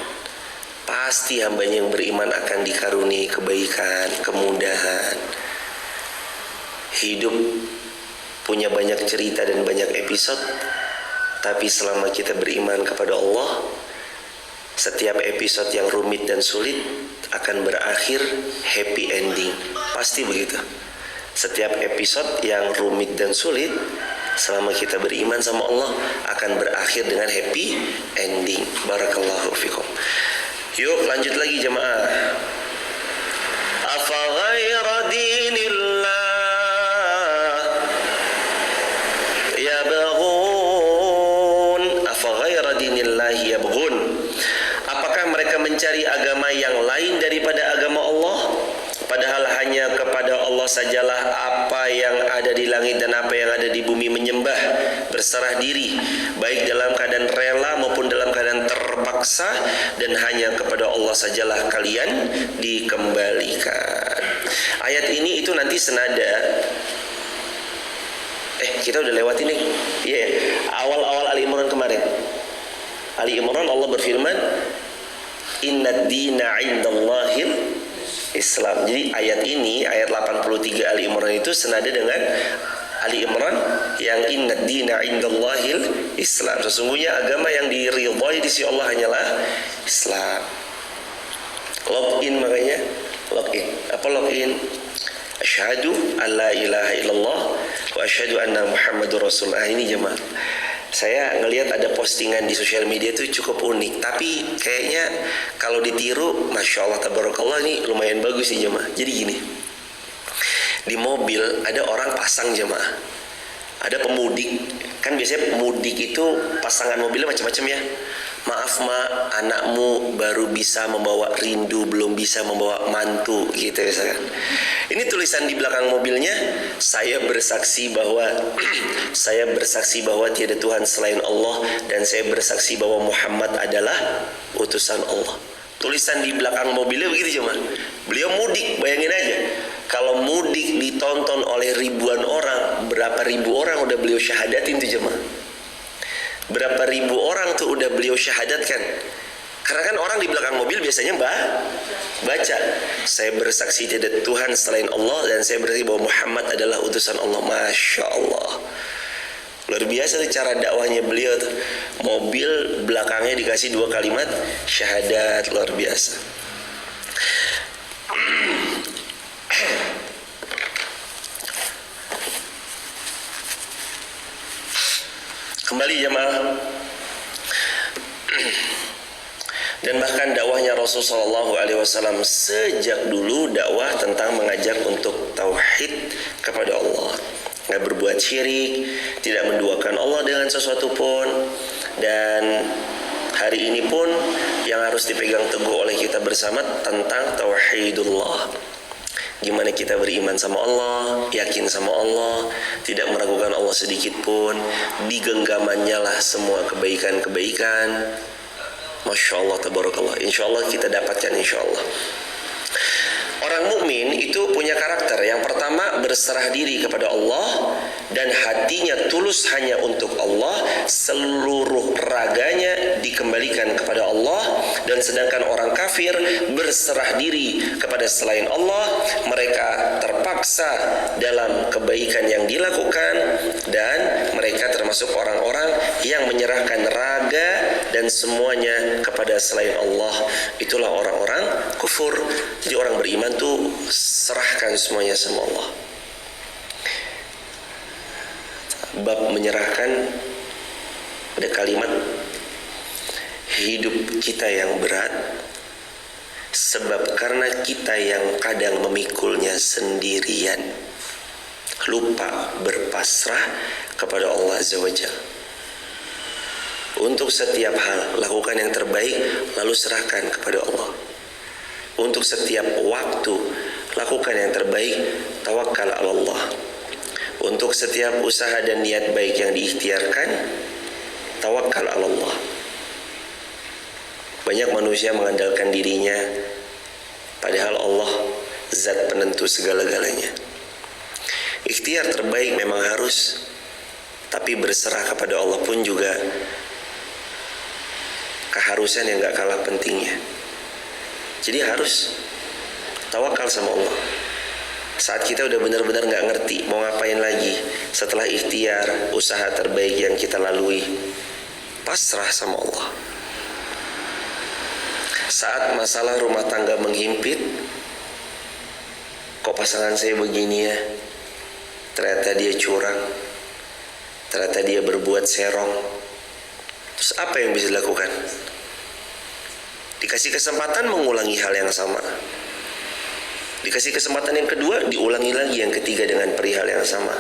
Pasti hambanya yang beriman akan dikaruniai kebaikan, kemudahan. Hidup punya banyak cerita dan banyak episode, tapi selama kita beriman kepada Allah, setiap episode yang rumit dan sulit akan berakhir happy ending. Pasti begitu. Setiap episode yang rumit dan sulit, selama kita beriman sama Allah, akan berakhir dengan happy ending. Barakallahu fikum. Yuk lanjut lagi jemaah. Afa ghaira dinillah yabghun. Afa ghaira dinillah yabghun. Apakah mereka mencari agama yang lain daripada agama Allah? Padahal hanya kepada Allah sajalah apa yang ada di langit dan apa yang ada di bumi menyembah, berserah diri, baik dalam keadaan rela maupun dalam keadaan terpaksa, dan hanya kepada Allah sajalah kalian dikembalikan. Ayat ini itu nanti senada. Kita udah lewat ini. Iya, awal-awal Ali Imran kemarin. Ali Imran Allah berfirman, Inna dina indallahil Islam. Jadi ayat ini, ayat 83 Ali Imran itu senada dengan Ali Imran yang inna dina indallahil Islam. Sesungguhnya agama yang diridhai di sisi Allah hanyalah Islam. Login makanya, login. Apa login? Asyhadu an la ilaha illallah wa asyhadu anna Muhammadur Rasulullah. Ini jemaah. Saya ngelihat ada postingan di sosial media itu cukup unik, tapi kayaknya kalau ditiru, Masya Allah, tabarakallah, ini lumayan bagus sih jemaah. Jadi gini, di mobil ada orang pasang jemaah, ada pemudik, kan biasanya pemudik itu pasangan mobilnya macam-macam ya. Maaf ma, anakmu baru bisa membawa rindu, belum bisa membawa mantu, gitu misalkan. Ini tulisan di belakang mobilnya, saya bersaksi bahwa tiada Tuhan selain Allah, dan saya bersaksi bahwa Muhammad adalah utusan Allah. Tulisan di belakang mobilnya begitu cuma. Beliau mudik, bayangin aja. Kalau mudik ditonton oleh ribuan orang, berapa ribu orang udah beliau syahadatin tuh jemaah. Berapa ribu orang tuh udah beliau syahadatkan. Karena kan orang di belakang mobil biasanya baca, saya bersaksi tidak Tuhan selain Allah, dan saya bersaksi bahwa Muhammad adalah utusan Allah. Masya Allah, luar biasa tuh cara dakwahnya beliau tuh. Mobil belakangnya dikasih 2 kalimat syahadat, luar biasa. Kembali jemaah. Dan bahkan dakwahnya Rasulullah SAW sejak dulu dakwah tentang mengajak untuk tauhid kepada Allah, nggak berbuat syirik, tidak menduakan Allah dengan sesuatu pun. Dan hari ini pun yang harus dipegang teguh oleh kita bersama tentang tauhidullah. Gimana kita beriman sama Allah, yakin sama Allah, tidak meragukan Allah sedikit pun. Di genggamannya lah semua kebaikan. Masya Allah, tabarakallah. Insya Allah kita dapatkan, insya Allah. Orang Orang mukmin itu punya karakter. Yang pertama, berserah diri kepada Allah dan hatinya tulus hanya untuk Allah, seluruh raganya dikembalikan kepada Allah. Dan sedangkan orang kafir berserah diri kepada selain Allah, mereka terpaksa dalam kebaikan yang dilakukan, dan mereka termasuk orang-orang yang menyerahkan raga dan semuanya kepada selain Allah. Itulah orang-orang kufur. Jadi orang beriman tuh serahkan semuanya sama Allah. Bab menyerahkan, ada kalimat hidup kita yang berat sebab karena kita yang kadang memikulnya sendirian, lupa berpasrah kepada Allah Azza wa Jalla. Untuk setiap hal lakukan yang terbaik, lalu serahkan kepada Allah. Untuk setiap waktu lakukan yang terbaik, tawakal ala Allah. Untuk setiap usaha dan niat baik yang diikhtiarkan, tawakal ala Allah. Banyak manusia mengandalkan dirinya, padahal Allah zat penentu segala-galanya. Ikhtiar terbaik memang harus, tapi berserah kepada Allah pun juga keharusan yang gak kalah pentingnya. Jadi harus tawakal sama Allah. Saat kita udah benar-benar gak ngerti mau ngapain lagi setelah ikhtiar, usaha terbaik yang kita lalui, pasrah sama Allah. Saat masalah rumah tangga menghimpit, kok pasangan saya begini ya, ternyata dia curang, ternyata dia berbuat serong, terus apa yang bisa dilakukan? Dikasih kesempatan mengulangi hal yang sama, dikasih kesempatan yang kedua, diulangi lagi yang ketiga dengan perihal yang sama.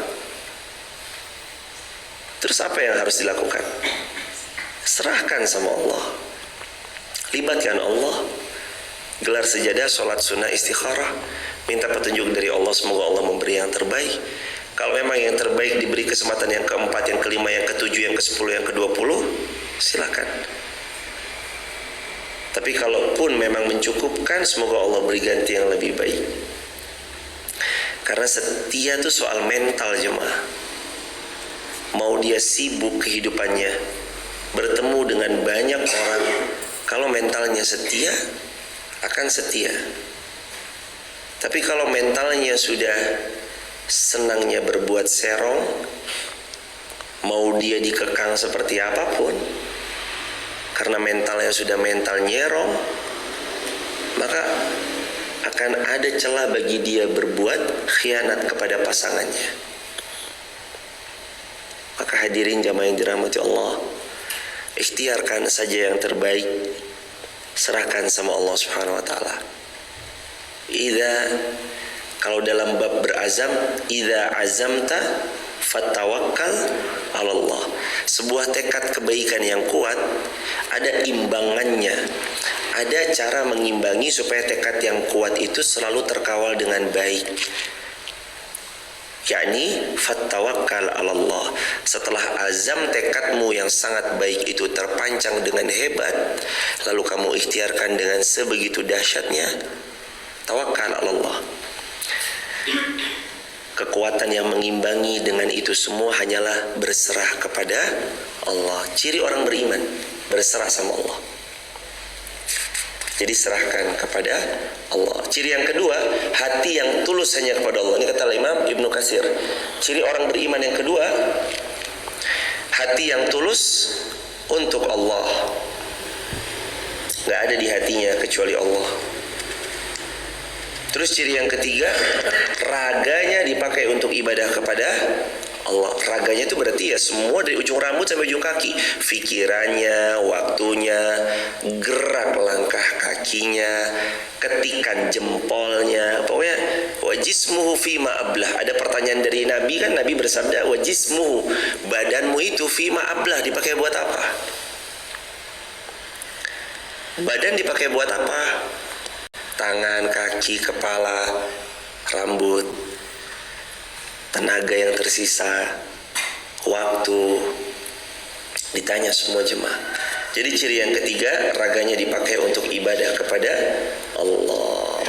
Terus apa yang harus dilakukan? Serahkan sama Allah, libatkan Allah, gelar sejadah, sholat sunnah, istikharah, minta petunjuk dari Allah, semoga Allah memberi yang terbaik. Kalau memang yang terbaik diberi kesempatan yang keempat, yang kelima, yang ketujuh, yang ke-10, yang ke-20, silakan. Tapi kalaupun memang mencukupkan, semoga Allah beri ganti yang lebih baik. Karena setia itu soal mental jemaah. Mau dia sibuk kehidupannya, bertemu dengan banyak orang, kalau mentalnya setia, akan setia. Tapi kalau mentalnya sudah senangnya berbuat serong, mau dia dikekang seperti apapun, karena mentalnya sudah mental nyerong, maka akan ada celah bagi dia berbuat khianat kepada pasangannya. Maka hadirin jamaah yang dirahmati Allah, ikhtiarkan saja yang terbaik, serahkan sama Allah Subhanahu wa taala. Kalau dalam bab berazam, idza azamta fatawakkal ala Allah. Sebuah tekad kebaikan yang kuat ada imbangannya. Ada cara mengimbangi supaya tekad yang kuat itu selalu terkawal dengan baik. Yakni fatawakkal ala Allah. Setelah azam tekadmu yang sangat baik itu terpancang dengan hebat, lalu kamu ikhtiarkan dengan sebegitu dahsyatnya, tawakal ala Allah. Kekuatan yang mengimbangi dengan itu semua hanyalah berserah kepada Allah. Ciri orang beriman, berserah sama Allah. Jadi serahkan kepada Allah. Ciri yang kedua, hati yang tulus hanya kepada Allah. Ini kata Imam Ibnu Katsir. Ciri orang beriman yang kedua, hati yang tulus untuk Allah. Gak ada di hatinya kecuali Allah. Terus ciri yang ketiga, raganya dipakai untuk ibadah kepada Allah. Raganya itu berarti ya semua dari ujung rambut sampai ujung kaki. Fikirannya, waktunya, gerak langkah kakinya, ketikan jempolnya. Pokoknya wajismuhu fima ablah. Ada pertanyaan dari Nabi kan, Nabi bersabda wajismuhu, badanmu itu fima ablah, dipakai buat apa? Badan dipakai buat apa? Tangan, kaki, kepala, rambut, tenaga yang tersisa, waktu, ditanya semua jemaah. Jadi ciri yang ketiga, raganya dipakai untuk ibadah kepada Allah.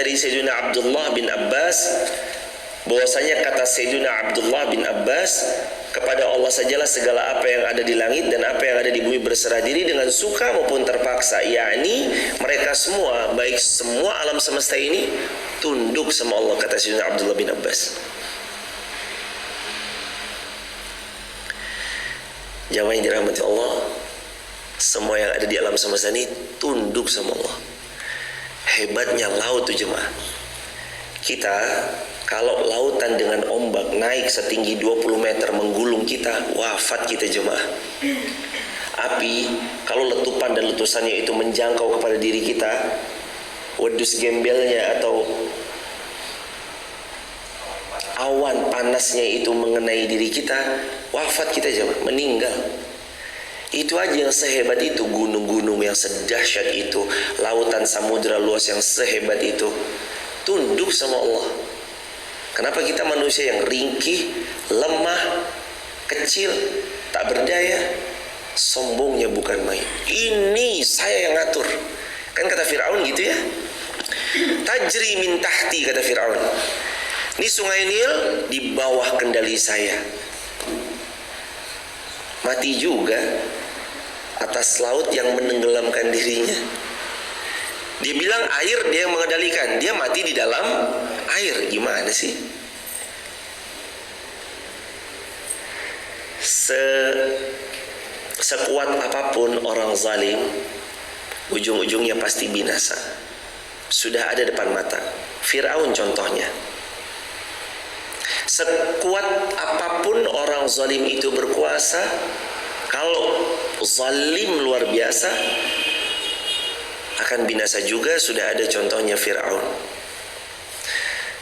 dari Sayyidina Abdullah bin Abbas bahwasanya kata Sayyidina Abdullah bin Abbas, kepada Allah sajalah segala apa yang ada di langit dan apa yang ada di bumi berserah diri dengan suka maupun terpaksa, yakni mereka semua, baik semua alam semesta ini tunduk sama Allah, kata Sayyidina Abdullah bin Abbas. Jamaah yang dirahmati Allah, semua yang ada di alam semesta ini tunduk sama Allah. Hebatnya laut tuh jemaah. Kita kalau lautan dengan ombak naik setinggi 20 meter menggulung kita, wafat kita jemaah. Api kalau letupan dan letusannya itu menjangkau kepada diri kita, wedus gembelnya atau awan panasnya itu mengenai diri kita, wafat kita jemaah, meninggal. Itu aja yang sehebat itu, gunung-gunung yang sedahsyat itu, lautan samudra luas yang sehebat itu, tunduk sama Allah. Kenapa kita manusia yang ringkih, lemah, kecil, tak berdaya, sombongnya bukan main. Ini saya yang ngatur. Kan kata Fir'aun gitu ya. Tajri min tahti, kata Fir'aun. Ini sungai Nil di bawah kendali saya. Mati juga atas laut yang menenggelamkan dirinya. Dia bilang air dia yang mengendalikan, dia mati di dalam air. Gimana sih? Sekuat apapun orang zalim, ujung-ujungnya pasti binasa. Sudah ada depan mata. Fir'aun contohnya. Sekuat apapun orang zalim itu berkuasa, kalau zalim luar biasa akan binasa juga. Sudah ada contohnya Fir'aun.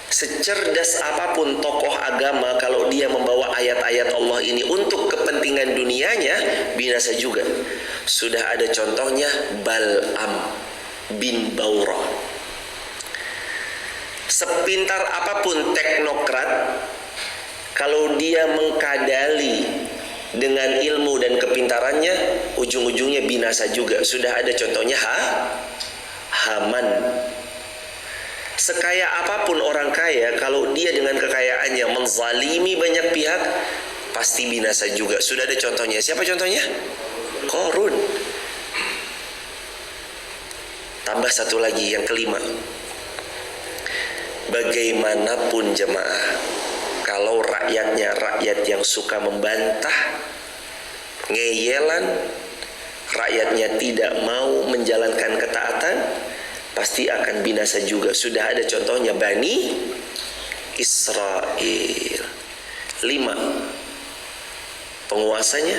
Secerdas apapun tokoh agama, kalau dia membawa ayat-ayat Allah ini untuk kepentingan dunianya, binasa juga. Sudah ada contohnya Bal'am bin Baura. Sepintar apapun teknokrat, kalau dia mengkadali dengan ilmu dan kepintarannya, ujung-ujungnya binasa juga. Sudah ada contohnya Haman. Sekaya apapun orang kaya, kalau dia dengan kekayaannya menzalimi banyak pihak, pasti binasa juga. Sudah ada contohnya. Siapa contohnya? Qarun. Tambah satu lagi, yang kelima. Bagaimanapun jemaah, kalau rakyatnya rakyat yang suka membantah, ngeyelan, rakyatnya tidak mau menjalankan ketaatan, pasti akan binasa juga. Sudah ada contohnya Bani Israel. 5. Penguasanya,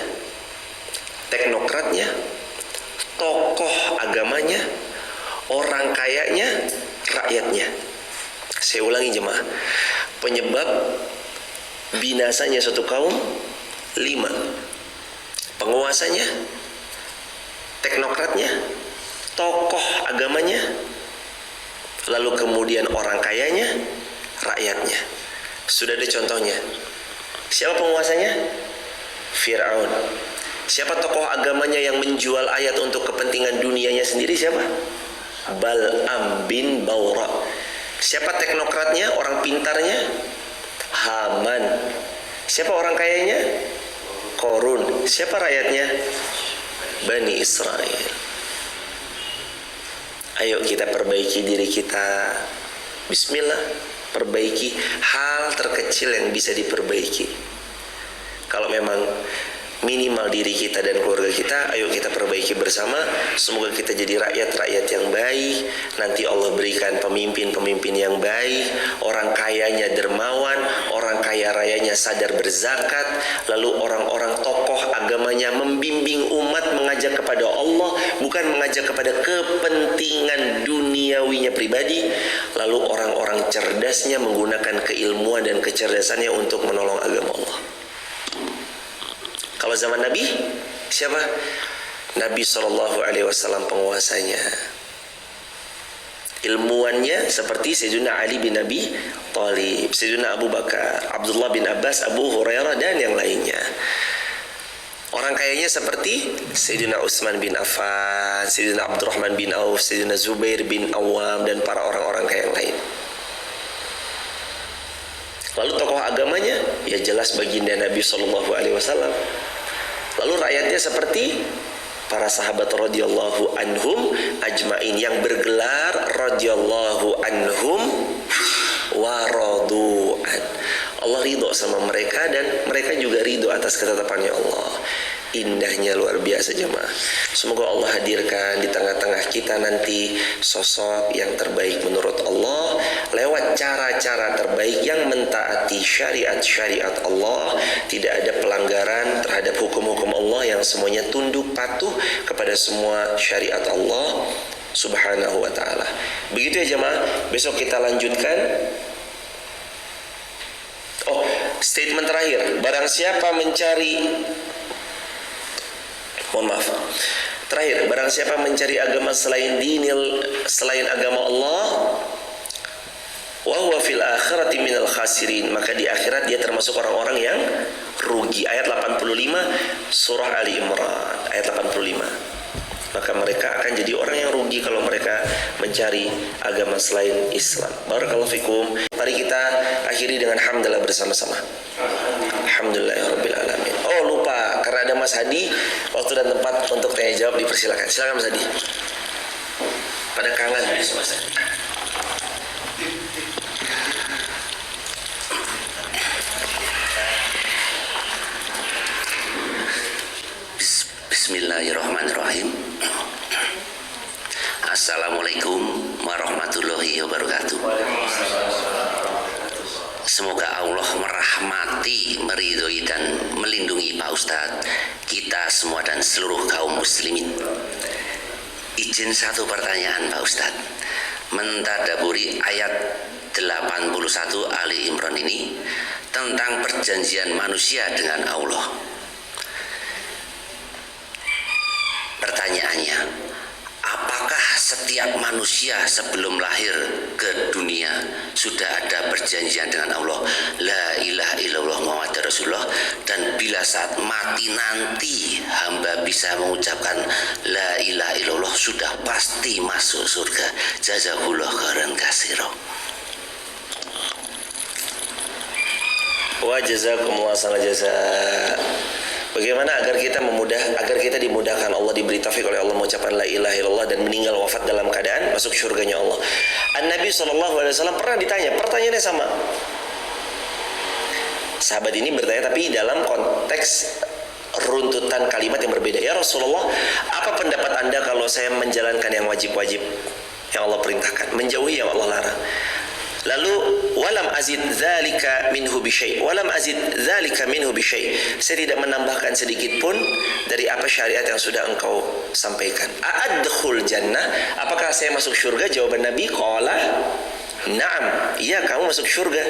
teknokratnya, tokoh agamanya, orang kayanya, rakyatnya. Saya ulangi jemaah, penyebab binasanya suatu kaum 5. Penguasanya, teknokratnya, tokoh agamanya, lalu kemudian orang kayanya, rakyatnya. Sudah ada contohnya. Siapa penguasanya? Fir'aun. Siapa tokoh agamanya yang menjual ayat untuk kepentingan dunianya sendiri? Siapa? Bal'am bin Baura. Siapa teknokratnya, orang pintarnya? Haman. Siapa orang kayanya? Qarun. Siapa rakyatnya? Bani Israel. Ayo kita perbaiki diri kita. Bismillah, perbaiki hal terkecil yang bisa diperbaiki. Kalau memang minimal diri kita dan keluarga kita, ayo kita perbaiki bersama. Semoga kita jadi rakyat-rakyat yang baik. Nanti Allah berikan pemimpin-pemimpin yang baik, orang kayanya dermawan, orang kaya rayanya sadar berzakat, lalu orang-orang tokoh agamanya membimbing umat mengajak kepada Allah, bukan mengajak kepada kepentingan duniawinya pribadi. Lalu orang-orang cerdasnya menggunakan keilmuan dan kecerdasannya untuk menolong agama Allah. Kalau zaman Nabi, siapa? Nabi SAW penguasanya. Ilmuannya seperti Sayyidina Ali bin Abi Thalib, Sayyidina Abu Bakar, Abdullah bin Abbas, Abu Hurairah, dan yang lainnya. Orang kayanya seperti Sayyidina Utsman bin Affan, Sayyidina Abdurrahman bin Auf, Sayyidina Zubair bin Awam, dan para orang-orang kaya yang lain. Lalu tokoh agamanya ya jelas baginda Nabi SAW. Lalu rakyatnya seperti para sahabat radhiyallahu anhum ajmain yang bergelar radhiyallahu anhum wa radu'an. Allah ridho sama mereka dan mereka juga ridho atas ketetapannya Allah. Indahnya luar biasa jemaah. Semoga Allah hadirkan di tengah-tengah kita nanti sosok yang terbaik menurut Allah lewat cara-cara terbaik yang mentaati syariat-syariat Allah, tidak ada pelanggaran terhadap hukum-hukum Allah, yang semuanya tunduk patuh kepada semua syariat Allah Subhanahu wa ta'ala. Begitu ya jemaah. Besok kita lanjutkan. Oh, statement terakhir. Barang siapa mencari, mohon maaf, terakhir, barang siapa mencari agama selain agama Allah, wa huwa fil akhirati minal khasirin, maka di akhirat dia termasuk orang-orang yang rugi. Ayat 85 surah Ali Imran, ayat 85. Maka mereka akan jadi orang yang rugi kalau mereka mencari agama selain Islam. Barakallahu fikum. Mari kita akhiri dengan hamdalah bersama-sama. Alhamdulillahirabbil alamin. Oh lupa, karena ada Mas Hadi, waktu dan tempat untuk tanya jawab dipersilakan. Silakan Mas Hadi. Pada kangen Mas Hadi. Bismillahirrahmanirrahim. Assalamualaikum warahmatullahi wabarakatuh. Semoga Allah merahmati, meridhoi dan melindungi Pak Ustadz, kita semua dan seluruh kaum muslimin. Izin satu pertanyaan Pak Ustadz. Mentadaburi ayat 81 Ali Imran ini tentang perjanjian manusia dengan Allah. Pertanyaannya, apakah setiap manusia sebelum lahir ke dunia sudah ada perjanjian dengan Allah, la ilaha illallah Muhammad Rasulullah, dan bila saat mati nanti hamba bisa mengucapkan la ilaha illallah sudah pasti masuk surga? Jazakumullah khairan katsiran. Wa jazakumullah khairan jazaa. Bagaimana agar kita dimudahkan Allah, diberi taufik oleh Allah mengucapkan la ilaha illallah dan meninggal wafat dalam keadaan masuk surganya Allah. An-Nabi SAW pernah ditanya, pertanyaannya sama. Sahabat ini bertanya tapi dalam konteks runtutan kalimat yang berbeda. Ya Rasulullah, apa pendapat Anda kalau saya menjalankan yang wajib-wajib yang Allah perintahkan, menjauhi yang Allah larang? Lalu walam azid dzalika minhu bi syai', walam azid dzalika minhu bi syai', saya tidak menambahkan sedikit pun dari apa syariat yang sudah engkau sampaikan. A'adkhul jannah, apakah saya masuk surga? Jawaban Nabi, qala na'am, iya kamu masuk surga.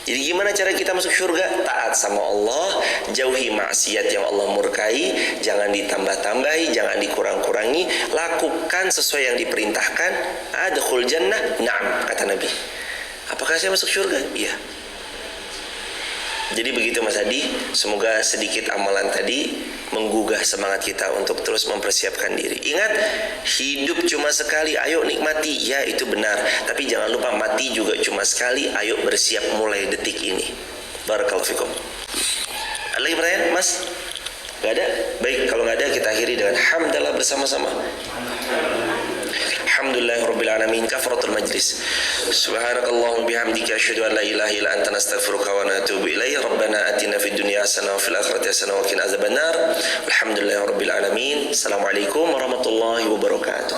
Jadi gimana cara kita masuk surga? Taat sama Allah, jauhi maksiat yang Allah murkai, jangan ditambah-tambahi, jangan dikurang-kurangi, lakukan sesuai yang diperintahkan. Adkhul jannah, na'am, kata Nabi. Apakah saya masuk surga? Iya. Jadi begitu Mas Hadi, semoga sedikit amalan tadi menggugah semangat kita untuk terus mempersiapkan diri. Ingat, hidup cuma sekali, ayo nikmati. Ya itu benar, tapi jangan lupa mati juga cuma sekali. Ayo bersiap mulai detik ini. Barakallahu fikum. Ada lagi pertanyaan Mas? Gak ada? Baik, kalau gak ada kita akhiri dengan hamdalah bersama-sama. Alhamdulillahirabbil alamin. Kafaratul majlis. Subhanakallahumma bihamdika asyhadu an la ilaha illa anta nastaghfiruka wa natubu ilaik. Rabbana atina fid dunya hasanah wa fil akhirati hasanah wa qina azabannar. Alhamdulillahirabbil alamin. Assalamualaikum warahmatullahi wabarakatuh.